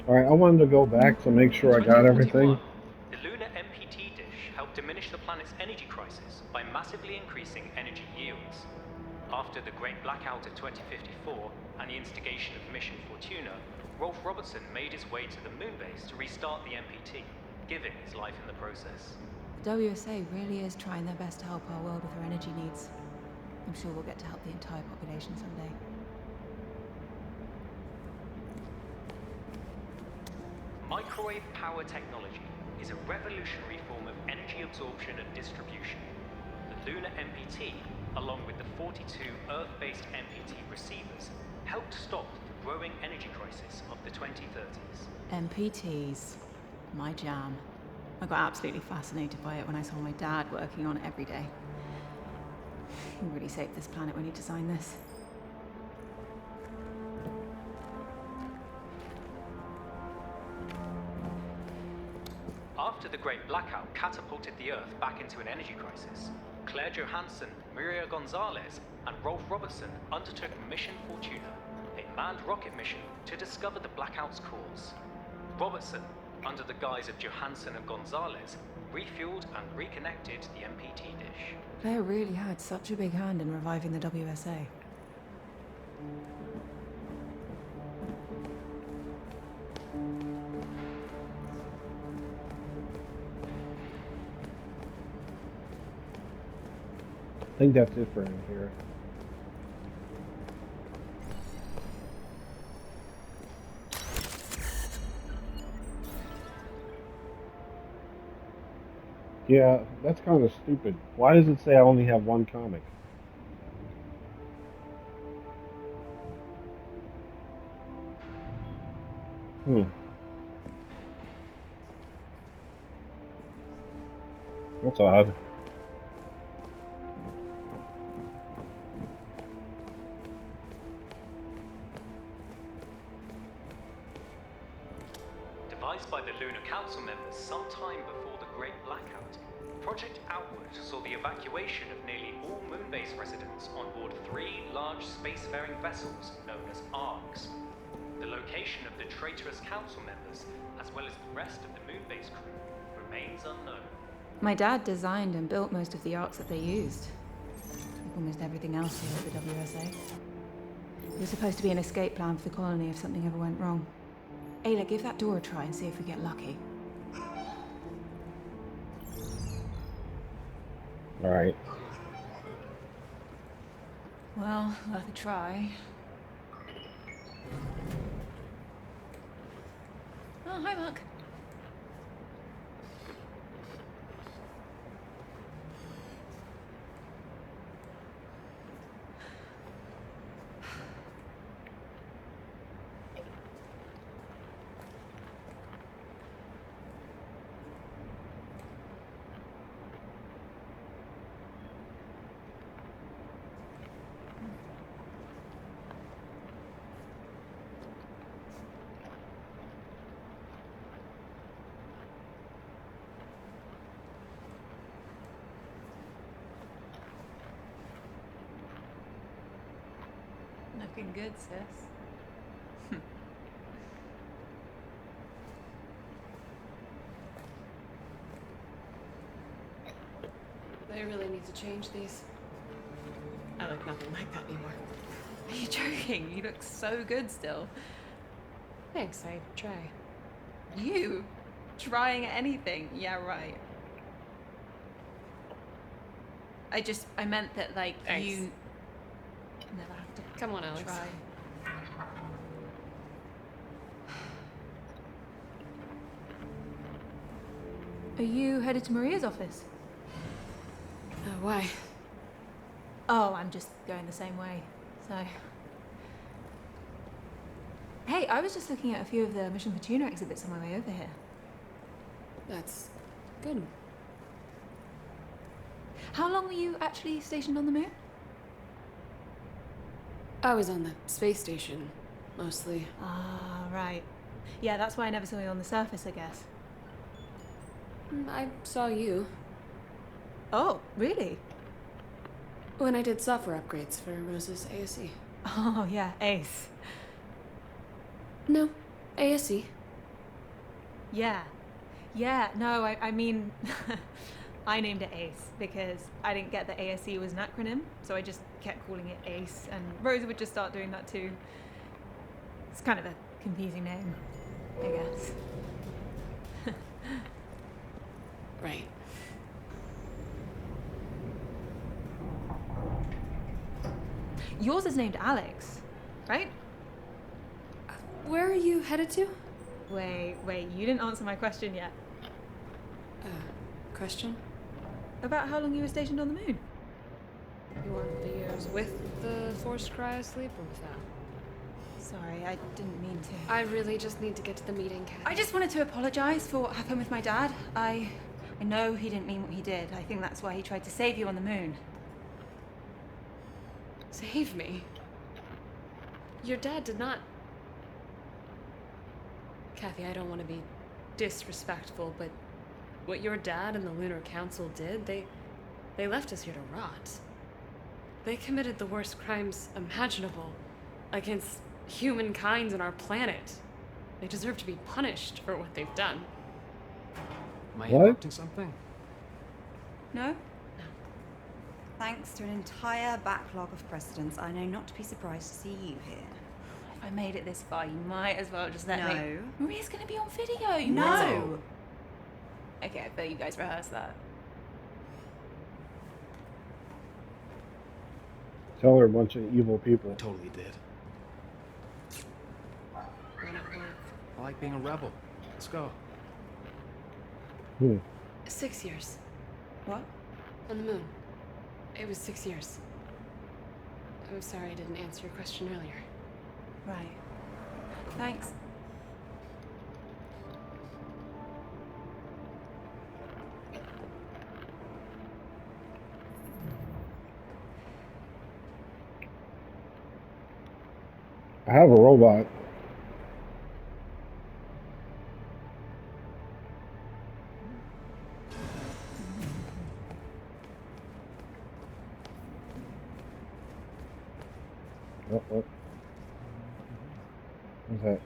Alright, I wanted to go back to make In sure I got 2041, everything. the lunar MPT dish helped diminish the planet's energy crisis by massively increasing energy yields. After the Great Blackout of 2054 and the instigation of Mission Fortuna, Rolf Robertson made his way to the moon base to restart the MPT, giving his life in the process. The WSA really is trying their best to help our world with our energy needs. I'm sure we'll get to help the entire population someday. Microwave power technology is a revolutionary form of energy absorption and distribution. The lunar MPT, along with the 42 Earth-based MPT receivers, helped stop the growing energy crisis of the 2030s. MPTs. My jam. I got absolutely fascinated by it when I saw my dad working on it every day. He really saved this planet when he designed this. After the Great Blackout catapulted the Earth back into an energy crisis, Claire Johanson, Maria Gonzalez, and Rolf Robertson undertook Mission Fortuna, a manned rocket mission to discover the blackout's cause. Robertson, under the guise of Johanson and Gonzalez, refueled and reconnected the MPT dish. Claire really had such a big hand in reviving the WSA. I think that's it for him here. Yeah, that's kind of stupid. Why does it say I only have one comic? Hmm, that's odd. Devised by the Lunar Council members some time before the Great Blackout, Project Outward saw the evacuation of nearly all Moonbase residents on board 3 large spacefaring vessels known as ARKs. The location of the traitorous council members, as well as the rest of the Moonbase crew, remains unknown. My dad designed and built most of the arcs that they used. Like almost everything else here at the WSA. It was supposed to be an escape plan for the colony if something ever went wrong. Ayla, give that door a try and see if we get lucky. Alright. Well, worth a try. Oh, hi, Mark. Looking good, sis. They really need to change these. I look nothing like that anymore. Are you joking? You look so good still. Thanks, I try. You? Trying anything? Yeah, right. I meant that, like, Thanks. you never have to Come on, Alex. try. Are you headed to Maria's office? Why? Oh, I'm just going the same way, so... Hey, I was just looking at a few of the Mission Fortuna exhibits on my way over here. That's good. How long were you actually stationed on the moon? I was on the space station, mostly. Ah, right. Yeah, that's why I never saw you on the surface, I guess. I saw you Oh, really? when I did software upgrades for Rose's ASE. Oh, yeah, ace. No, ASE. Yeah. Yeah, no, I mean, I named it ACE because I didn't get that ASE was an acronym, so I just kept calling it ACE, and Rosa would just start doing that too. It's kind of a confusing name, I guess. Right. Yours is named Alex, right? Where are you headed to? Wait, you didn't answer my question yet. Question? About how long you were stationed on the moon. You want the years with the forced cryosleep or without? Sorry, I didn't mean to. I really just need to get to the meeting, Kathy. I just wanted to apologize for what happened with my dad. I know he didn't mean what he did. I think that's why he tried to save you on the moon. Save me? Your dad did not... Kathy, I don't want to be disrespectful, but what your dad and the Lunar Council did, they left us here to rot. They committed the worst crimes imaginable against humankind and our planet. They deserve to be punished for what they've done. Am I What? interrupting something? No? Thanks to an entire backlog of precedents, I know not to be surprised to see you here. If I made it this far, you might as well just let me. No. Maria's gonna be on video. You No. might as well. Okay, I bet you guys rehearsed that. Tell her a bunch of evil people. I totally did. Run at work. I like being a rebel. Let's go. 6 years. What? On the moon. It was 6 years. I'm sorry I didn't answer your question earlier. Right. Thanks. I have a robot. What? What's that?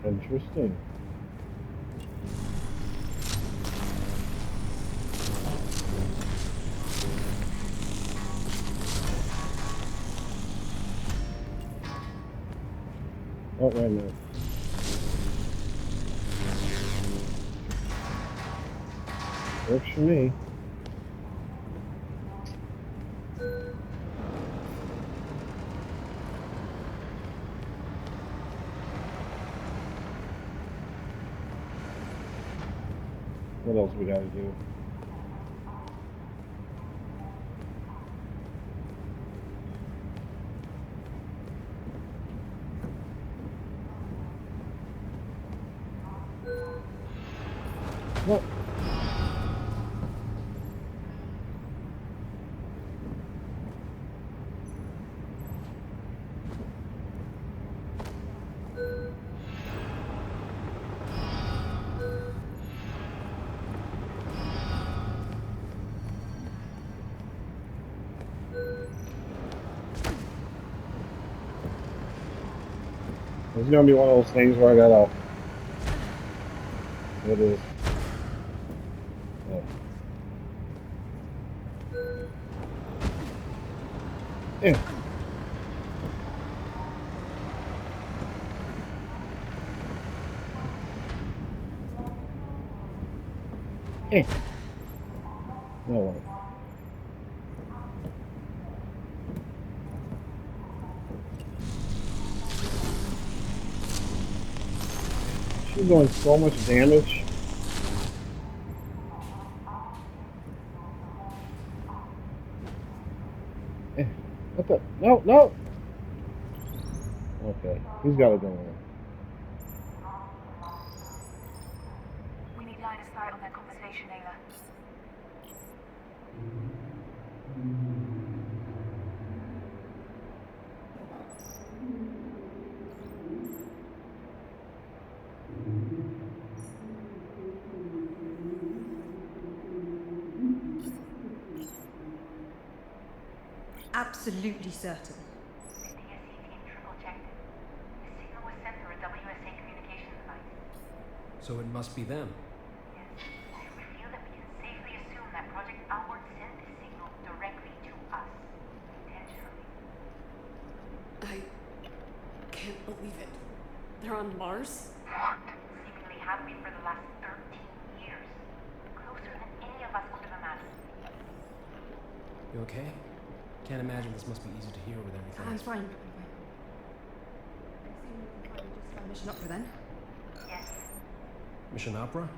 Interesting. Oh, wait a minute. Works for me. What else we gotta do? What? It's gonna be one of those things where I gotta. It is. Yeah. Yeah. No way. She's doing so much damage. Eh, what the? No, no! Okay, he's got it going on. We need line of sight on their conversation, Ayla. Absolutely certain. The DSC team triple-checked it. The signal was sent through a WSA communication device. So it must be them. Yes, we feel that we can safely assume that Project Outward sent this signal directly to us. Intentionally. I can't believe it. They're on Mars? What? Seemingly have been for the last 13 years. Closer than any of us could have imagined. You okay? Can't imagine this must be easy to hear with everything. I'm fine. Mission Opera then. Yes. Mission Opera?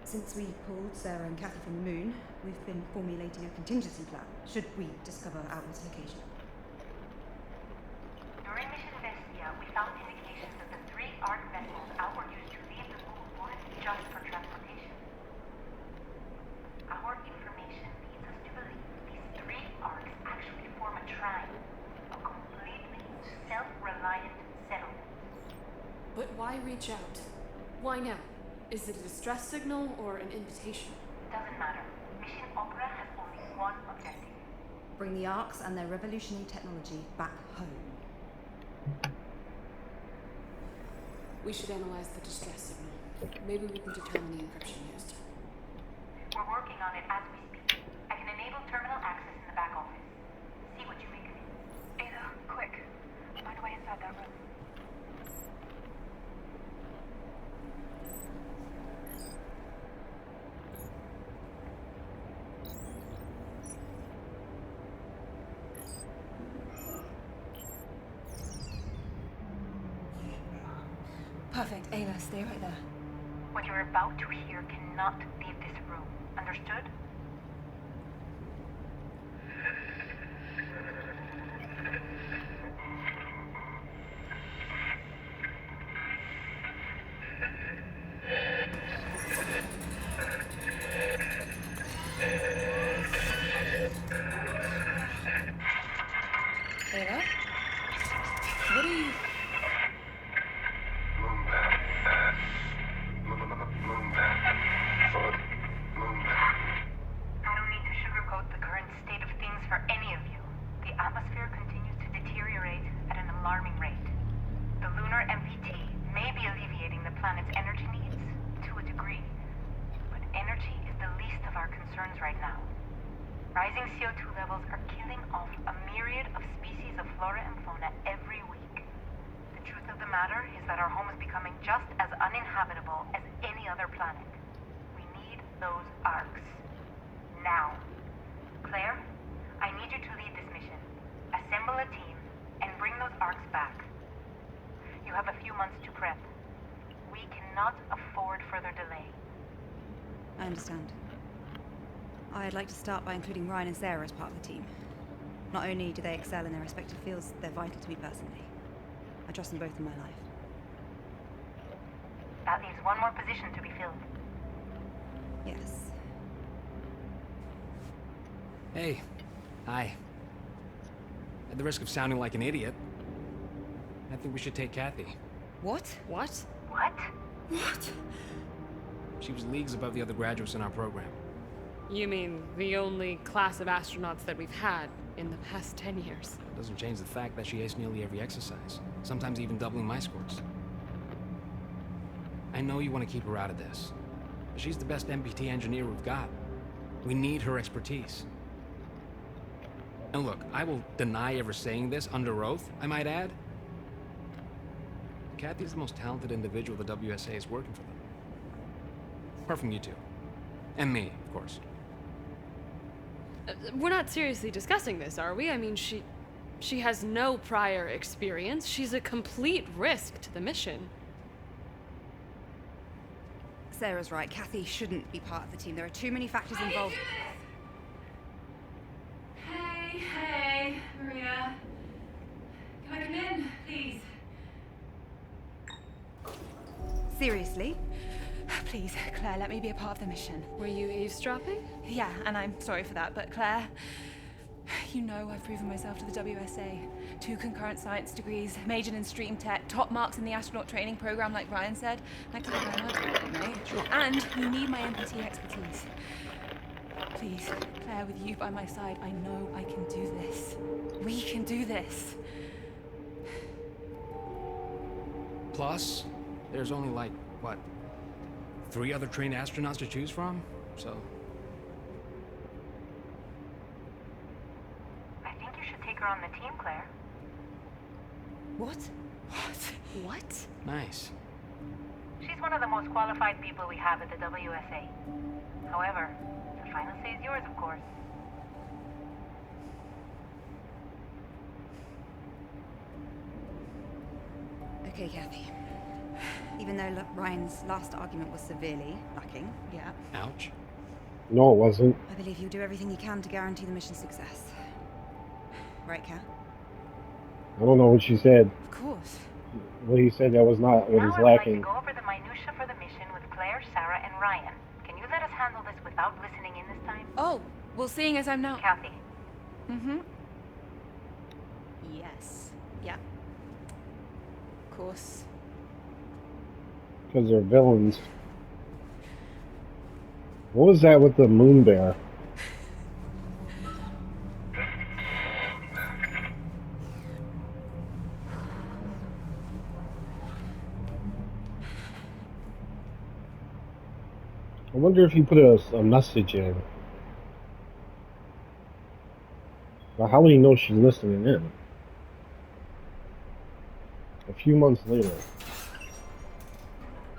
Since we pulled Sarah and Kathy from the moon, we've been formulating a contingency plan, should we discover Outward's location. During Mission Vestia, we found indications that the 3 ARK vessels Outward used to leave the moon weren't just for transportation. Our information leads us to believe these 3 ARKs actually form a trine, a completely self-reliant settlement. But why reach out? Why now? Is it a distress signal or an invitation? Doesn't matter. Mission Opera has only one objective. Bring the ARKs and their revolutionary technology back home. We should analyze the distress signal. Maybe we can determine the encryption used. We're working on it as we speak. I can enable terminal access in the back office. See what you make of it. Ada, quick. Find a way inside that room. Perfect. Ayla, stay right there. What you're about to hear cannot leave this room. Understood? Ayla? What are you... I don't need to sugarcoat the current state of things for any of you. The atmosphere continues to deteriorate at an alarming rate. The lunar MPT may be alleviating the planet's energy needs to a degree, but energy is the least of our concerns right now. Rising CO2 levels are killing off a myriad of species of flora and fauna every week. The truth of the matter is that our home is becoming just as uninhabitable as any other planet. We need those ARKs. Now. Claire, I need you to lead this mission. Assemble a team and bring those ARKs back. You have a few months to prep. We cannot afford further delay. I understand. I'd like to start by including Ryan and Sarah as part of the team. Not only do they excel in their respective fields, they're vital to me personally. I trust them both in my life. That leaves one more position to be filled. Yes. Hey. Hi. At the risk of sounding like an idiot, I think we should take Kathy. What? What? What? What? She was leagues above the other graduates in our program. You mean the only class of astronauts that we've had in the past 10 years? It doesn't change the fact that she aced nearly every exercise, sometimes even doubling my scores. I know you want to keep her out of this, but she's the best MPT engineer we've got. We need her expertise. And look, I will deny ever saying this under oath, I might add. Kathy's the most talented individual the WSA is working for them. Apart from you two. And me, of course. We're not seriously discussing this, are we? I mean, she has no prior experience. She's a complete risk to the mission. Sarah's right. Kathy shouldn't be part of the team. There are too many factors involved. Hey, Hi, Maria. Can I come in, please? Seriously? Please, Claire, let me be a part of the mission. Were you eavesdropping? Yeah, and I'm sorry for that, but Claire, you know I've proven myself to the WSA. 2 concurrent science degrees, majored in stream tech, top marks in the astronaut training program like Ryan said. Thanks very much, mate. And you need my MPT expertise. Please, Claire, with you by my side, I know I can do this. We can do this. Plus, there's only like, what, 3 other trained astronauts to choose from? So... I think you should take her on the team, Claire. What? What? nice. She's one of the most qualified people we have at the WSA. However, the final say is yours, of course. Okay, Kathy. Even though Ryan's last argument was severely lacking, yeah, Ouch. No, it wasn't. I believe you'll do everything you can to guarantee the mission's success. Right, Kat? I don't know what she said. Of course. What he said that was not what Now is I would like to lacking. go over the minutia for the mission with Claire, Sarah, and Ryan. Can you let us handle this without listening in this time? Oh, well, seeing as I'm now... Kathy. Mm-hmm. Yes. Yeah. Of course. Because they're villains. What was that with the moon bear? I wonder if you put a message in. Well, how would he know she's listening in? A few months later.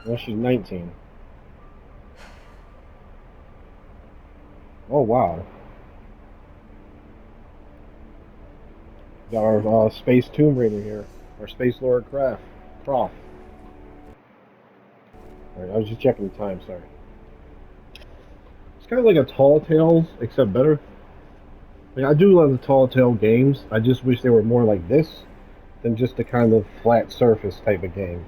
Well, she's 19. Oh, wow. Got our Space Tomb Raider here. Our Space Lord Croft. Alright, I was just checking the time, sorry. It's kind of like a Tall Tales, except better. I mean, I do love the Tall Tale games. I just wish they were more like this than just a kind of flat surface type of game.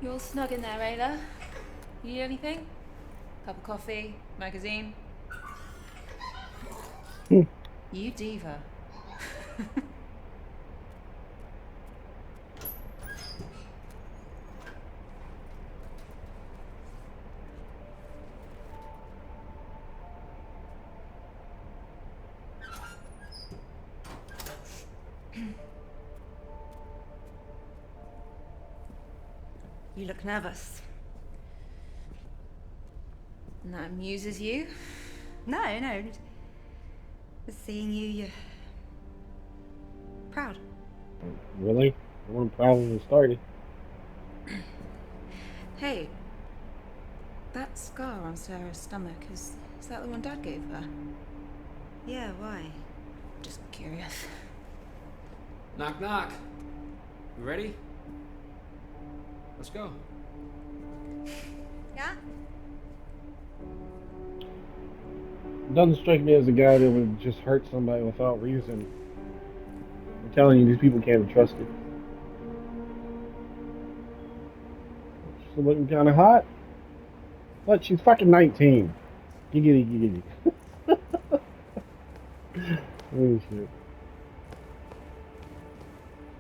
You all snug in there, Ayla? You need anything? Cup of coffee? Magazine? You diva. You look nervous. And that amuses you? No. Just seeing you, you're... proud. Really? I wasn't proud when it started. Hey, that scar on Sarah's stomach, is that the one Dad gave her? Yeah, why? Just curious. Knock, knock. You ready? Let's go. Yeah? It doesn't strike me as a guy that would just hurt somebody without reason. I'm telling you, these people can't be trusted. She's looking kind of hot. But she's fucking 19. Giggity, giggity. Oh, shit.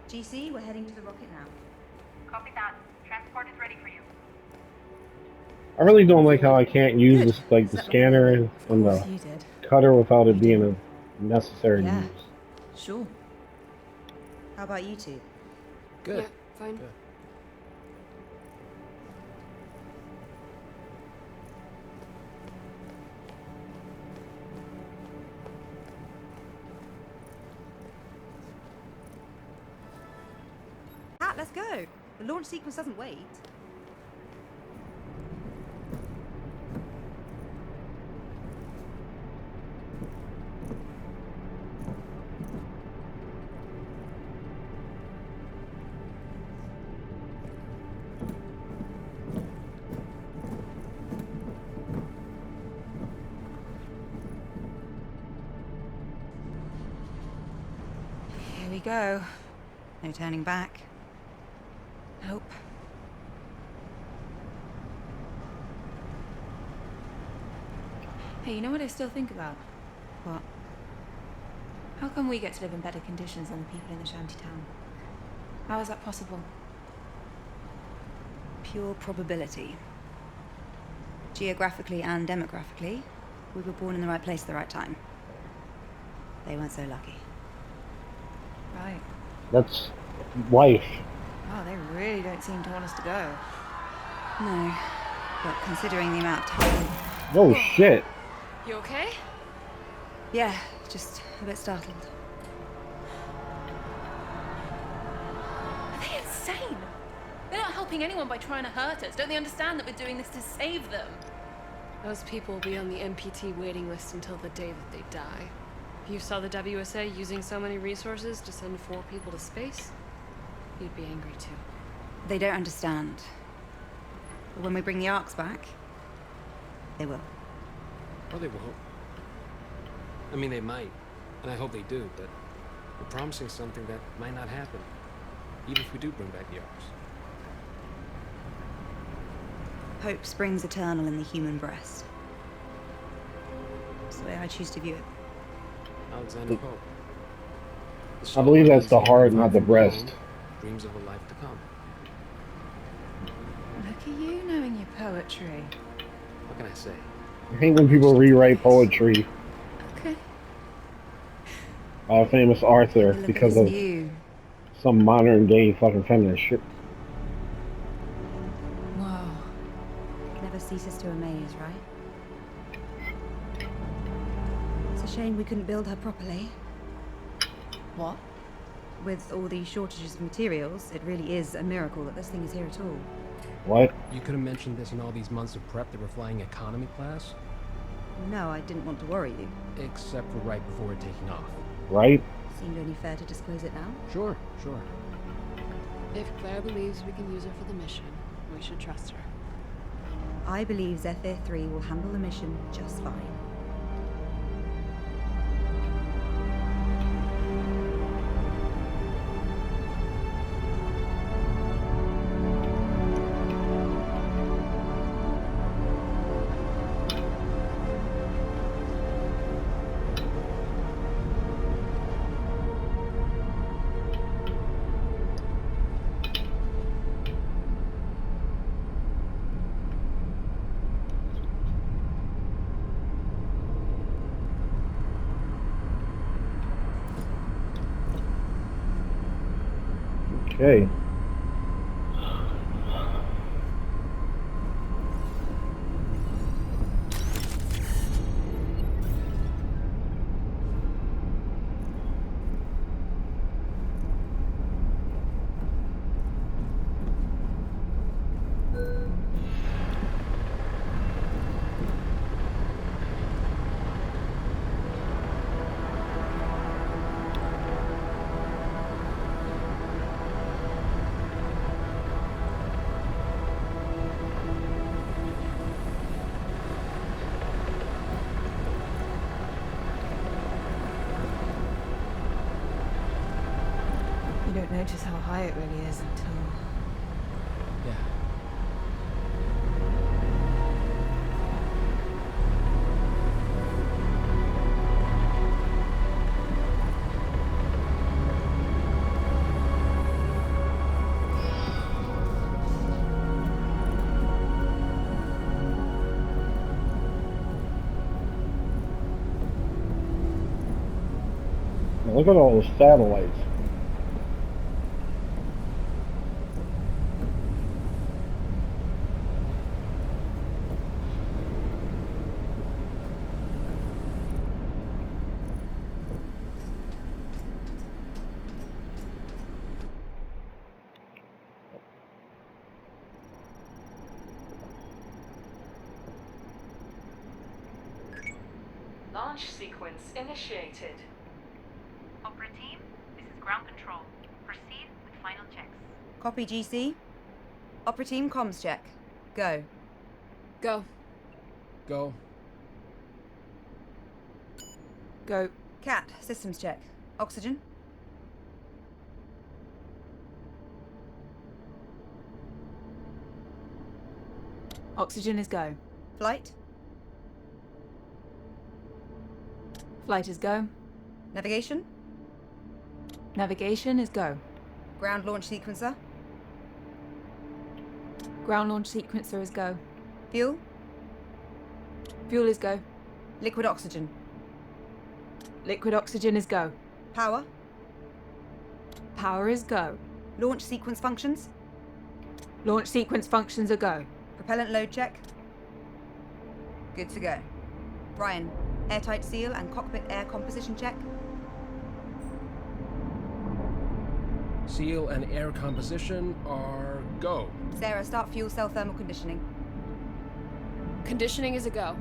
GC, we're heading to the rocket now. Copy that. Transport is ready for you. I really don't like how I can't use this, like the scanner and the You did. cutter without it being a necessary Yeah. use. Sure. How about you two? Good. Yeah, fine. Good. Kat, let's go. The launch sequence doesn't wait. go. No turning back. Nope. Hey, you know what I still think about? What? How come we get to live in better conditions than the people in the shantytown? How is that possible? Pure probability. Geographically and demographically, we were born in the right place at the right time. They weren't so lucky. Right. That's life. Wow, they really don't seem to want us to go. No, but considering the amount of time... Oh shit. You okay? Yeah, just a bit startled. Are they insane? They're not helping anyone by trying to hurt us. Don't they understand that we're doing this to save them? Those people will be on the MPT waiting list until the day that they die. If you saw the WSA using so many resources to send 4 people to space, you'd be angry too. They don't understand. But when we bring the ARKs back, they will. Or they won't. I mean, they might, and I hope they do, but we're promising something that might not happen, even if we do bring back the ARKs. Hope springs eternal in the human breast. That's the way I choose to view it. Alexander Pope. I believe that's the heart, not the breast. Dreams of a life to come. Look at you knowing your poetry. What can I say? I hate when people rewrite poetry. Okay. Famous Arthur Look because at of you. some modern day fucking feminist shit. Wow. Never ceases to amaze, right? It's a shame we couldn't build her properly. What? With all these shortages of materials, it really is a miracle that this thing is here at all. What? You could have mentioned this in all these months of prep that we're flying economy class, No, I didn't want to worry you. except for right before we're taking off. Right? Seemed only fair to disclose it now. Sure. If Claire believes we can use her for the mission, we should trust her. I believe Zephyr 3 will handle the mission just fine. Okay. You don't notice how high it really is until... Yeah. Now look at all those satellites. Launch sequence initiated. Opera team, this is ground control. Proceed with final checks. Copy, GC. Opera team comms check. Go. Go. Go. Go. Cat, systems check. Oxygen. Oxygen is go. Flight? Flight is go. Navigation? Navigation is go. Ground launch sequencer? Ground launch sequencer is go. Fuel? Fuel is go. Liquid oxygen? Liquid oxygen is go. Power? Power is go. Launch sequence functions? Launch sequence functions are go. Propellant load check? Good to go. Ryan, airtight seal and cockpit air composition check? Seal and air composition are go. Sarah, start fuel cell thermal conditioning. Conditioning is a go.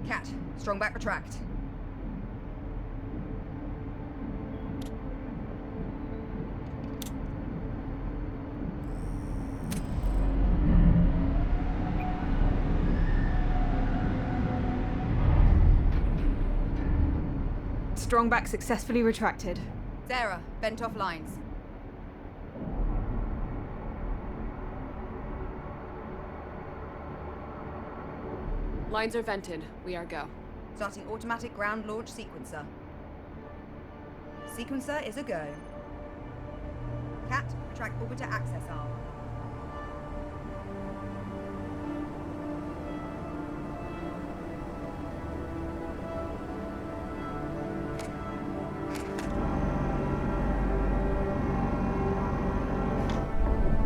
Cat, strong back retract. Strong back successfully retracted. Sarah, bent off lines. Lines are vented. We are go. Starting automatic ground launch sequencer. Sequencer is a go. Cat, retract orbiter access arm.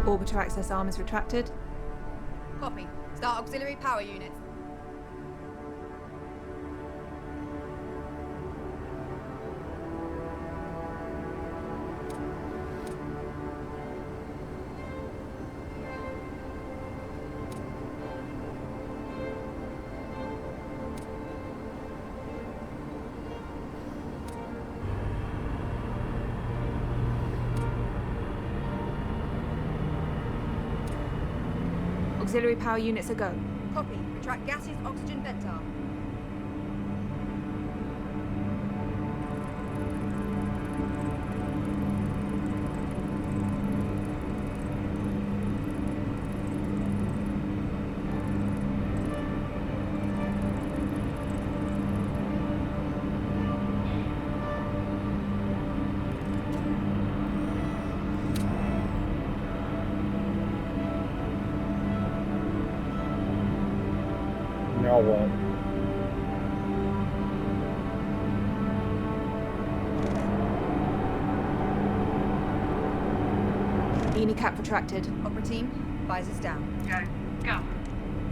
Orbiter access arm is retracted. Copy. Start auxiliary power units. Auxiliary power units are go. Copy. Retract gaseous oxygen vent arm. Now what? Eni cap retracted. Opera team, visors down. Go.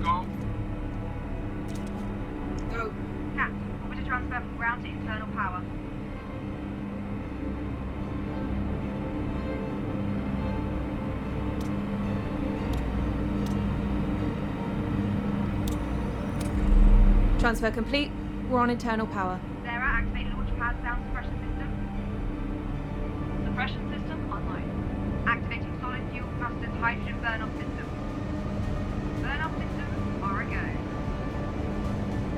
Go. Go. Cat, orbiter transfer from ground to internal power. Transfer complete. We're on internal power. Sarah, activate launch pad sound suppression system. Suppression system online. Activating solid fuel thrusters hydrogen burn-off system. Burn-off systems are a go.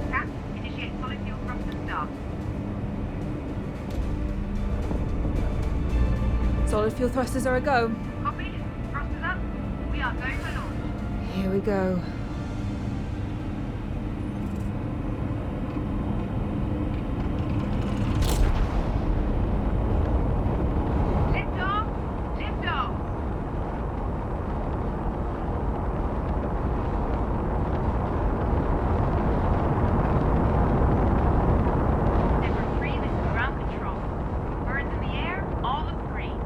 Cat, initiate solid fuel thruster start. Solid fuel thrusters are a go. Copy. Thrusters up. We are going for launch. Here we go. Lift off. Lift off. Zephyr 3, this is ground control. Birds in the air, all look green.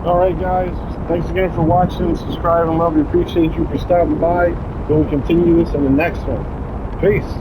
Alright guys, thanks again for watching, subscribing, love you, appreciate you for stopping by. We'll continue this in the next one. Peace.